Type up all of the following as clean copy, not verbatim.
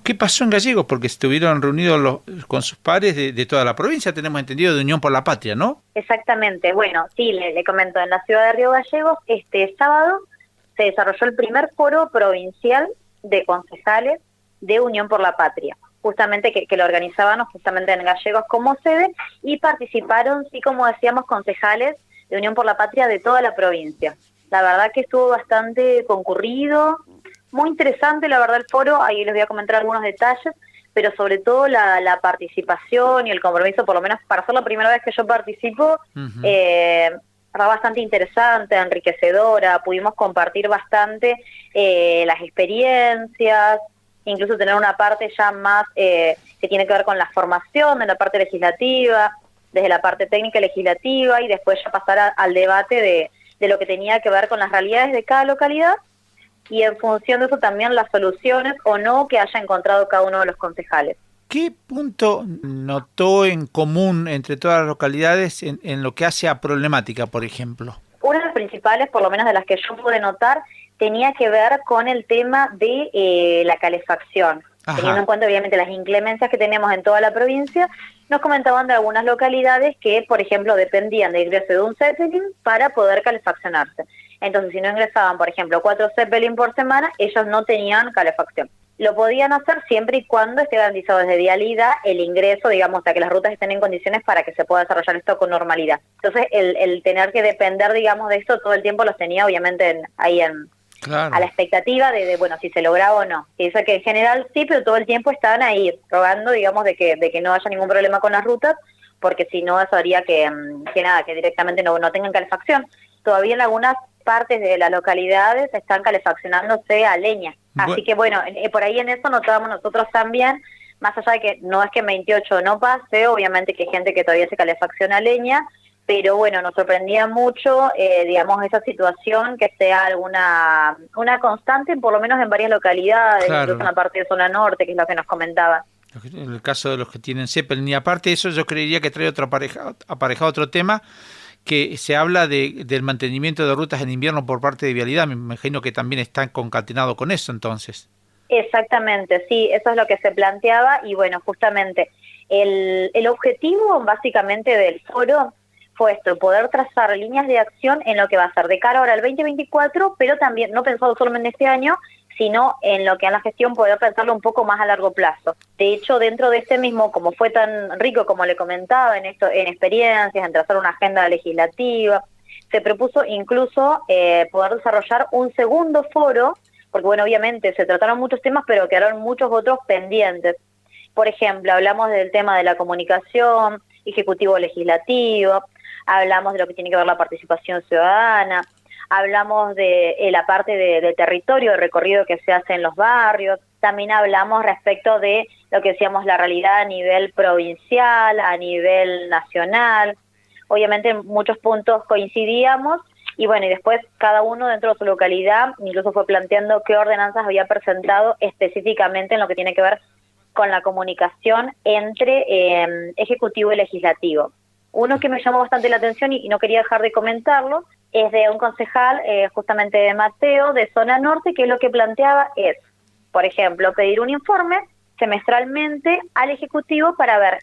¿Qué pasó en Gallegos? Porque estuvieron reunidos con sus pares de toda la provincia, tenemos entendido, de Unión por la Patria, ¿no? Exactamente, bueno, sí, le comento, en la ciudad de Río Gallegos, este sábado se desarrolló el primer foro provincial de concejales de Unión por la Patria, justamente que lo organizaban justamente en Gallegos como sede, y participaron, sí, como decíamos, concejales de Unión por la Patria de toda la provincia. La verdad que estuvo bastante concurrido, muy interesante la verdad el foro, ahí les voy a comentar algunos detalles, pero sobre todo la participación y el compromiso, por lo menos para ser la primera vez que yo participo, Ujú. fue bastante interesante, enriquecedora, pudimos compartir bastante las experiencias, incluso tener una parte ya más que tiene que ver con la formación de la parte legislativa, desde la parte técnica legislativa, y después ya pasar al debate de lo que tenía que ver con las realidades de cada localidad, y en función de eso también las soluciones o no que haya encontrado cada uno de los concejales. ¿Qué punto notó en común entre todas las localidades en lo que hace a problemática, por ejemplo? Una de las principales, por lo menos de las que yo pude notar, tenía que ver con el tema de la calefacción. Teniendo Ajá, en cuenta obviamente las inclemencias que tenemos en toda la provincia, nos comentaban de algunas localidades que, por ejemplo, dependían de ingreso de un Zeppelin para poder calefaccionarse. Entonces, si no ingresaban, por ejemplo, 4 Zeppelin por semana, ellos no tenían calefacción. Lo podían hacer siempre y cuando esté garantizado desde Vialidad el ingreso, digamos, a que las rutas estén en condiciones para que se pueda desarrollar esto con normalidad. Entonces, el tener que depender, digamos, de esto todo el tiempo los tenía, obviamente, a la claro. expectativa bueno, si se lograba o no. Y eso que en general sí, pero todo el tiempo estaban ahí rogando, digamos, de que no haya ningún problema con las rutas, porque si no, eso haría que directamente no tengan calefacción. Todavía en algunas partes de las localidades están calefaccionándose a leña. Así Bueno, que bueno, por ahí en eso notábamos nosotros también, más allá de que no es que en 28 no pase, obviamente que hay gente que todavía se calefacciona a leña, pero bueno, nos sorprendía mucho, digamos, esa situación que sea una constante, por lo menos en varias localidades, incluso en claro, la parte de zona norte, que es lo que nos comentaban. en el caso de los que tienen Zeppelin. Y aparte de eso, yo creería que trae aparejado otro tema, que se habla del mantenimiento de rutas en invierno por parte de Vialidad. Me imagino que también están concatenados con eso, entonces. Exactamente, sí, eso es lo que se planteaba, y bueno, justamente el objetivo básicamente del foro fue esto, poder trazar líneas de acción en lo que va a ser de cara ahora al 2024, pero también no pensado solamente en este año, sino en lo que es la gestión, poder pensarlo un poco más a largo plazo. De hecho, dentro de este mismo, como fue tan rico, como le comentaba, en experiencias, en trazar una agenda legislativa, se propuso incluso poder desarrollar un segundo foro, porque bueno, obviamente se trataron muchos temas, pero quedaron muchos otros pendientes. Por ejemplo, hablamos del tema de la comunicación, ejecutivo-legislativo, hablamos de lo que tiene que ver la participación ciudadana, hablamos de la parte de territorio, de recorrido que se hace en los barrios, también hablamos respecto de lo que decíamos la realidad a nivel provincial, a nivel nacional. Obviamente en muchos puntos coincidíamos, y bueno, y después cada uno dentro de su localidad incluso fue planteando qué ordenanzas había presentado específicamente en lo que tiene que ver con la comunicación entre ejecutivo y legislativo. Uno que me llamó bastante la atención y no quería dejar de comentarlo es de un concejal, justamente de Mateo, de Zona Norte, que lo que planteaba es, por ejemplo, pedir un informe semestralmente al Ejecutivo para ver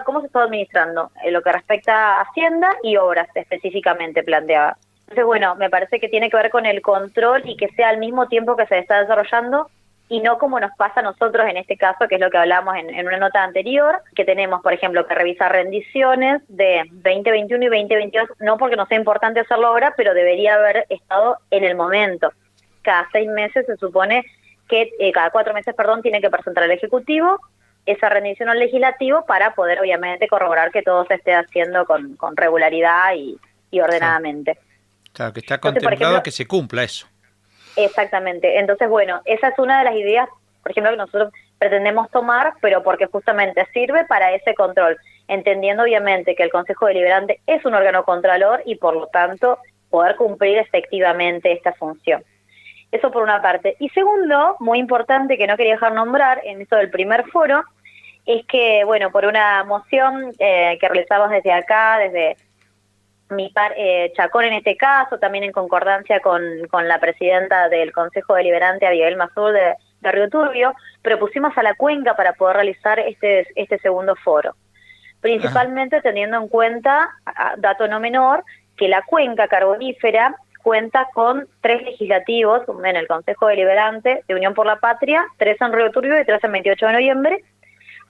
cómo se estaba administrando en lo que respecta a Hacienda y obras específicamente planteaba. Entonces, bueno, me parece que tiene que ver con el control y que sea al mismo tiempo que se está desarrollando, y no como nos pasa a nosotros en este caso, que es lo que hablamos en una nota anterior, que tenemos, por ejemplo, que revisar rendiciones de 2021 y 2022, no porque no sea importante hacerlo ahora, pero debería haber estado en el momento. Cada 6 meses se supone que, cada 4 meses, perdón, tiene que presentar el Ejecutivo esa rendición al Legislativo para poder, obviamente, corroborar que todo se esté haciendo con regularidad y Claro, ordenadamente. claro, que está Entonces, por ejemplo, contemplado que se cumpla eso. exactamente. Entonces, bueno, esa es una de las ideas, por ejemplo, que nosotros pretendemos tomar, pero porque justamente sirve para ese control, entendiendo obviamente que el Consejo Deliberante es un órgano contralor y por lo tanto poder cumplir efectivamente esta función. Eso por una parte. Y segundo, muy importante, que no quería dejar nombrar en eso del primer foro, es que, bueno, por una moción que realizamos desde acá, desde Chacón en este caso, también en concordancia con la presidenta del Consejo Deliberante, Abigail Mazur, de Río Turbio, propusimos a la cuenca para poder realizar este segundo foro. Principalmente teniendo en cuenta, dato no menor, que la cuenca carbonífera cuenta con 3 legislativos en el Consejo Deliberante de Unión por la Patria, 3 en Río Turbio y 3 en 28 de noviembre,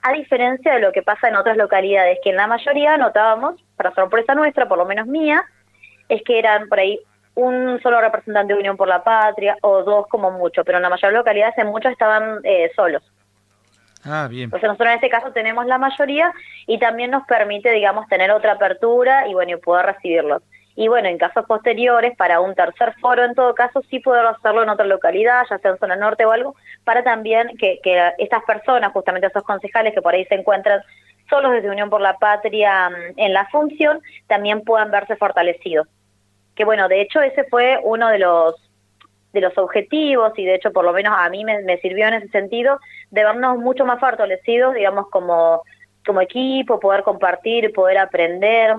a diferencia de lo que pasa en otras localidades, que en la mayoría notábamos, para sorpresa nuestra, por lo menos mía, es que eran por ahí un solo representante de Unión por la Patria, o 2 como mucho, pero en la mayoría de localidades en muchos estaban solos. Ah, bien. Entonces nosotros en este caso tenemos la mayoría y también nos permite, digamos, tener otra apertura y bueno, y poder recibirlos. Y bueno, en casos posteriores, para un tercer foro en todo caso, sí poder hacerlo en otra localidad, ya sea en zona norte o algo, para también que estas personas, justamente esos concejales que por ahí se encuentran solos desde Unión por la Patria en la función, también puedan verse fortalecidos. Que bueno, de hecho ese fue uno de los objetivos, y de hecho por lo menos a mí me sirvió en ese sentido, de vernos mucho más fortalecidos, digamos, como equipo, poder compartir, poder aprender.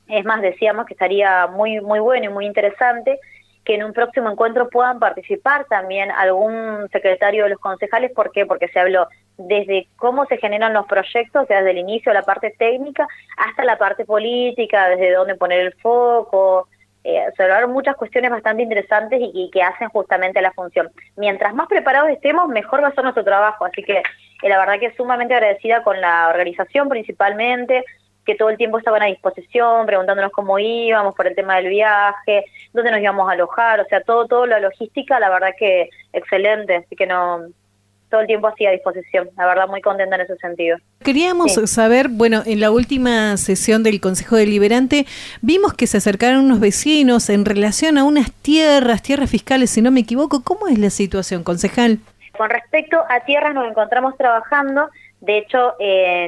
Es más, decíamos que estaría muy bueno y muy interesante que en un próximo encuentro puedan participar también algún secretario de los concejales. ¿Por qué? Porque se habló desde cómo se generan los proyectos, o sea, desde el inicio, la parte técnica, hasta la parte política, desde dónde poner el foco. Se hablaron muchas cuestiones bastante interesantes y que hacen justamente la función. Mientras más preparados estemos, mejor va a ser nuestro trabajo. Así que la verdad que sumamente agradecida con la organización principalmente, que todo el tiempo estaban a disposición, preguntándonos cómo íbamos por el tema del viaje, dónde nos íbamos a alojar, o sea, todo la logística, la verdad que excelente, así que todo el tiempo así a disposición, la verdad muy contenta en ese sentido. Queríamos saber, bueno, en la última sesión del Consejo Deliberante vimos que se acercaron unos vecinos en relación a unas tierras fiscales, si no me equivoco. ¿Cómo es la situación, concejal? Con respecto a tierras nos encontramos trabajando. De hecho,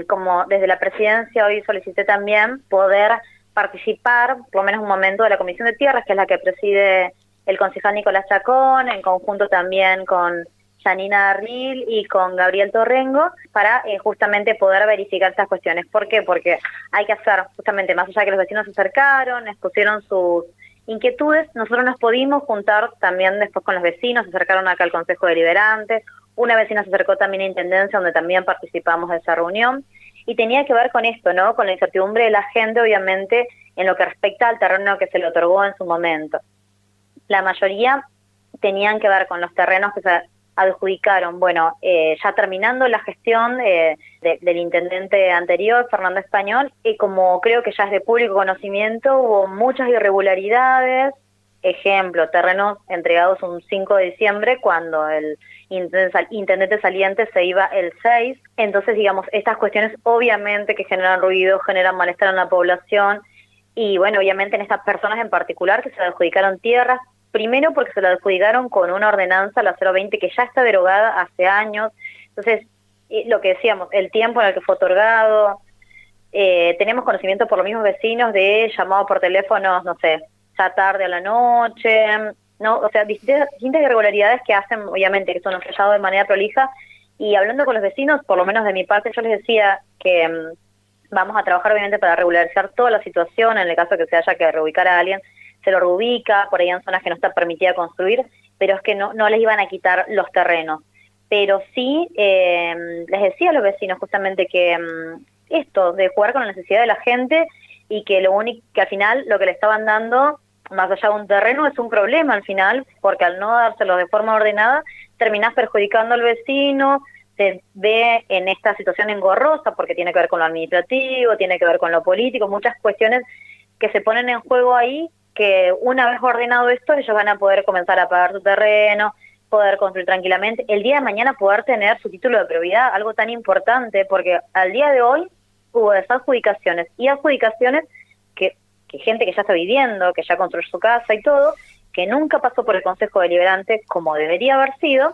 como desde la presidencia hoy solicité también poder participar, por lo menos un momento, de la Comisión de Tierras, que es la que preside el concejal Nicolás Chacón, en conjunto también con Janina Arril y con Gabriel Torrengo, para justamente poder verificar estas cuestiones. ¿Por qué? Porque hay que hacer, justamente, más allá de que los vecinos se acercaron, expusieron sus inquietudes, nosotros nos pudimos juntar también después con los vecinos, se acercaron acá al Consejo Deliberante. Una vecina se acercó también a Intendencia, donde también participamos de esa reunión, y tenía que ver con esto, ¿no? Con la incertidumbre de la gente, obviamente, en lo que respecta al terreno que se le otorgó en su momento. La mayoría tenían que ver con los terrenos que se adjudicaron, bueno, ya terminando la gestión del intendente anterior, Fernando Español, y como creo que ya es de público conocimiento, hubo muchas irregularidades. Ejemplo, terrenos entregados un 5 de diciembre cuando el intendente saliente se iba el 6. Entonces, digamos, estas cuestiones obviamente que generan ruido, generan malestar en la población y, bueno, obviamente en estas personas en particular que se le adjudicaron tierras, primero porque se la adjudicaron con una ordenanza, la 020, que ya está derogada hace años. Entonces, lo que decíamos, el tiempo en el que fue otorgado, tenemos conocimiento por los mismos vecinos de llamados por teléfonos, no sé, ya tarde a la noche, ¿no? O sea, distintas irregularidades que hacen, obviamente, que esto no se ha sellado de manera prolija. Y hablando con los vecinos, por lo menos de mi parte, yo les decía que vamos a trabajar, obviamente, para regularizar toda la situación. En el caso que se haya que reubicar a alguien, se lo reubica, por ahí en zonas que no está permitida construir, pero es que no les iban a quitar los terrenos. Pero sí, les decía a los vecinos justamente que esto, de jugar con la necesidad de la gente, y que lo único que al final lo que le estaban dando, más allá de un terreno, es un problema al final, porque al no dárselo de forma ordenada, terminás perjudicando al vecino, se ve en esta situación engorrosa, porque tiene que ver con lo administrativo, tiene que ver con lo político, muchas cuestiones que se ponen en juego ahí, que una vez ordenado esto, ellos van a poder comenzar a pagar su terreno, poder construir tranquilamente, el día de mañana poder tener su título de propiedad, algo tan importante, porque al día de hoy hubo desadjudicaciones y adjudicaciones que gente que ya está viviendo, que ya construyó su casa y todo, que nunca pasó por el Consejo Deliberante como debería haber sido,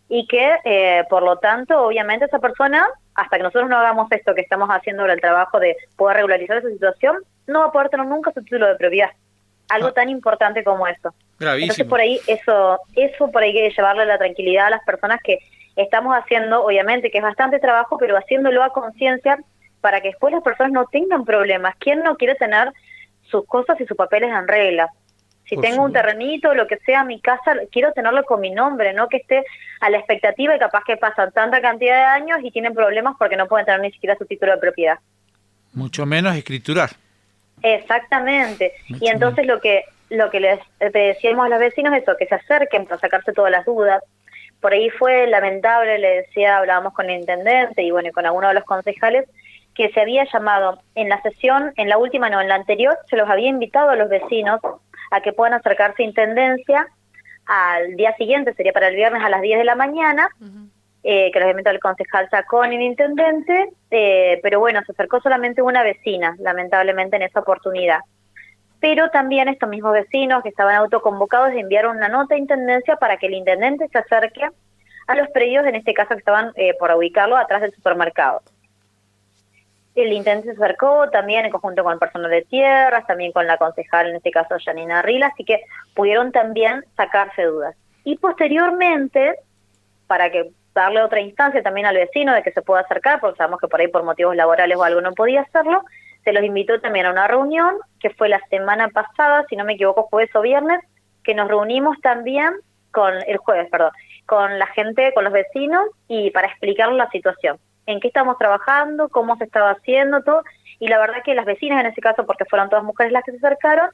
y que por lo tanto, obviamente, esa persona, hasta que nosotros no hagamos esto que estamos haciendo ahora, el trabajo de poder regularizar esa situación, no va a poder tener nunca su título de propiedad. Algo tan importante como eso. Gravísimo. Entonces por ahí eso por ahí hay que llevarle la tranquilidad a las personas que estamos haciendo, obviamente que es bastante trabajo, pero haciéndolo a conciencia para que después las personas no tengan problemas. ¿Quién no quiere tener sus cosas y sus papeles en regla? Si Por tengo un supuesto. terrenito, lo que sea, mi casa, quiero tenerlo con mi nombre, no que esté a la expectativa y capaz que pasan tanta cantidad de años y tienen problemas porque no pueden tener ni siquiera su título de propiedad. Mucho menos escriturar. Exactamente. Y Mucho menos. entonces lo que les decíamos a los vecinos es eso, que se acerquen para sacarse todas las dudas. Por ahí fue lamentable, le decía, hablábamos con el intendente y bueno, y con algunos de los concejales, que se había llamado en la sesión, en la última no, en la anterior, se los había invitado a los vecinos a que puedan acercarse a Intendencia al día siguiente, sería para el viernes a las 10 de la mañana, que los invitó el concejal Chacón y el intendente, pero bueno, se acercó solamente una vecina, lamentablemente en esa oportunidad. Pero también estos mismos vecinos que estaban autoconvocados enviaron una nota a Intendencia para que el intendente se acerque a los predios, en este caso que estaban por ubicarlo atrás del supermercado. El intendente se acercó también en conjunto con el personal de tierras, también con la concejal, en este caso Janina Rila, así que pudieron también sacarse dudas. Y posteriormente, para que darle otra instancia también al vecino de que se pueda acercar, porque sabemos que por ahí por motivos laborales o algo no podía hacerlo, se los invitó también a una reunión que fue la semana pasada, si no me equivoco, jueves o viernes, que nos reunimos también el jueves, con la gente, con los vecinos y para explicarles la situación, en qué estamos trabajando, cómo se estaba haciendo todo, y la verdad que las vecinas en ese caso, porque fueron todas mujeres las que se acercaron,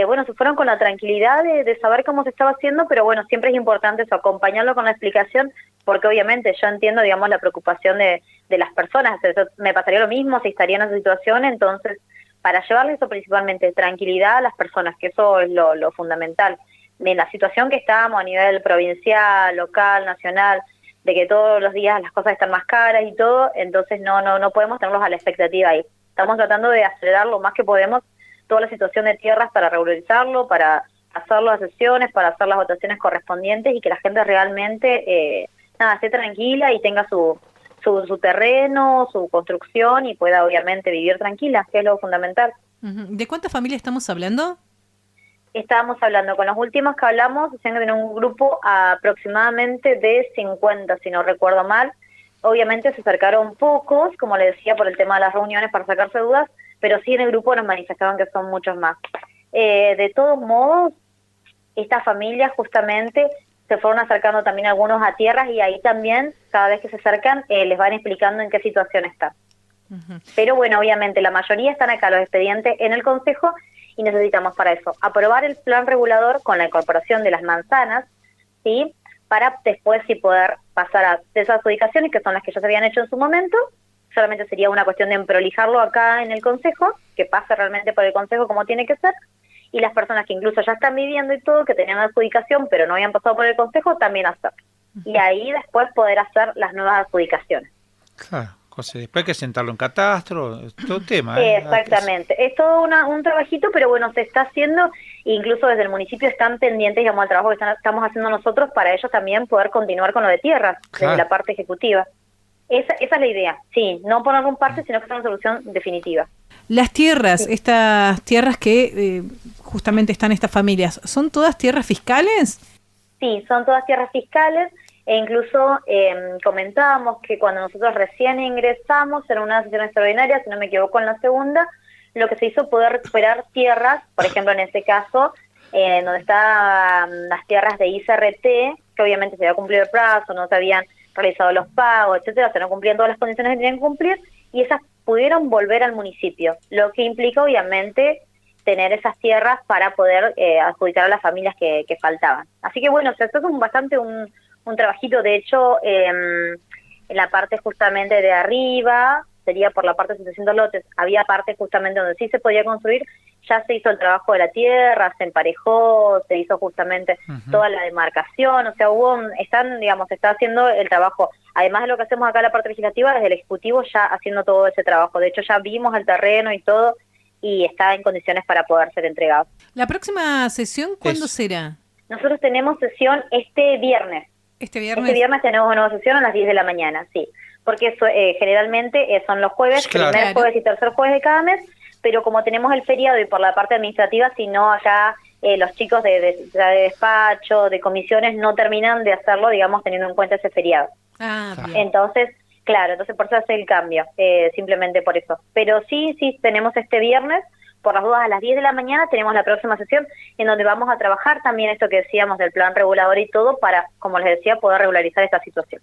bueno, se fueron con la tranquilidad de saber cómo se estaba haciendo, pero bueno, siempre es importante eso, acompañarlo con la explicación, porque obviamente yo entiendo, digamos, la preocupación de las personas, eso, me pasaría lo mismo si estaría en esa situación, entonces, para llevarle eso principalmente, tranquilidad a las personas, que eso es lo fundamental, de la situación que estábamos a nivel provincial, local, nacional, de que todos los días las cosas están más caras y todo, entonces no podemos tenerlos a la expectativa ahí. Estamos tratando de acelerar lo más que podemos toda la situación de tierras para regularizarlo, para hacer las sesiones, para hacer las votaciones correspondientes y que la gente realmente esté tranquila y tenga su terreno, su construcción y pueda obviamente vivir tranquila, que es lo fundamental. ¿De cuántas familias estamos hablando? Estábamos hablando, con los últimos que hablamos, decían que tenían un grupo aproximadamente de 50, si no recuerdo mal. Obviamente se acercaron pocos, como le decía, por el tema de las reuniones para sacarse dudas, pero sí en el grupo nos manifestaban que son muchos más. De todos modos, estas familias justamente se fueron acercando también algunos a tierras y ahí también, cada vez que se acercan, les van explicando en qué situación están. Pero bueno, obviamente la mayoría están acá, los expedientes en el Consejo, y necesitamos para eso aprobar el plan regulador con la incorporación de las manzanas, ¿sí? Para después sí poder pasar a esas adjudicaciones, que son las que ya se habían hecho en su momento. Solamente sería una cuestión de prolijarlo acá en el Consejo, que pase realmente por el Consejo como tiene que ser, y las personas que incluso ya están viviendo y todo, que tenían adjudicación pero no habían pasado por el Consejo, también hacerlo. Y ahí después poder hacer las nuevas adjudicaciones. Claro, después hay que sentarlo en catastro, es todo tema. Exactamente, es todo un trabajito, pero bueno, se está haciendo, incluso desde el municipio están pendientes, digamos, al trabajo que estamos haciendo nosotros para ellos también poder continuar con lo de tierras, Claro. desde la parte ejecutiva. Esa es la idea, sí, no ponerlo en parte, sino que sea una solución definitiva. Las tierras, estas tierras que justamente están estas familias, ¿son todas tierras fiscales? Sí, son todas tierras fiscales, e incluso comentábamos que cuando nosotros recién ingresamos en una sesión extraordinaria, si no me equivoco en la segunda, lo que se hizo poder recuperar tierras, por ejemplo en este caso, donde están las tierras de ICRT, que obviamente se había cumplido el plazo, no se habían realizado los pagos, etcétera, se no cumplían todas las condiciones que tenían que cumplir, y esas pudieron volver al municipio, lo que implica obviamente tener esas tierras para poder adjudicar a las familias que faltaban. Así que bueno, esto es bastante un trabajito, de hecho, en la parte justamente de arriba, sería por la parte de 700 lotes, había parte justamente donde sí se podía construir, ya se hizo el trabajo de la tierra, se emparejó, se hizo justamente toda la demarcación, o sea, se está haciendo el trabajo, además de lo que hacemos acá en la parte legislativa, desde el Ejecutivo ya haciendo todo ese trabajo, de hecho ya vimos el terreno y todo, y está en condiciones para poder ser entregado. ¿La próxima sesión cuándo será? Nosotros tenemos sesión este viernes. ¿Este viernes? Este viernes tenemos una nueva sesión a las 10 de la mañana, sí. Porque eso, generalmente son los jueves, Claro. primer jueves y tercer jueves de cada mes, pero como tenemos el feriado y por la parte administrativa, si no acá los chicos de despacho, de comisiones, no terminan de hacerlo, digamos, teniendo en cuenta ese feriado. Ah, bien. Entonces, claro, por eso hace el cambio, simplemente por eso. Pero sí, tenemos este viernes por las dudas a las 10 de la mañana tenemos la próxima sesión en donde vamos a trabajar también esto que decíamos del plan regulador y todo para, como les decía, poder regularizar esta situación.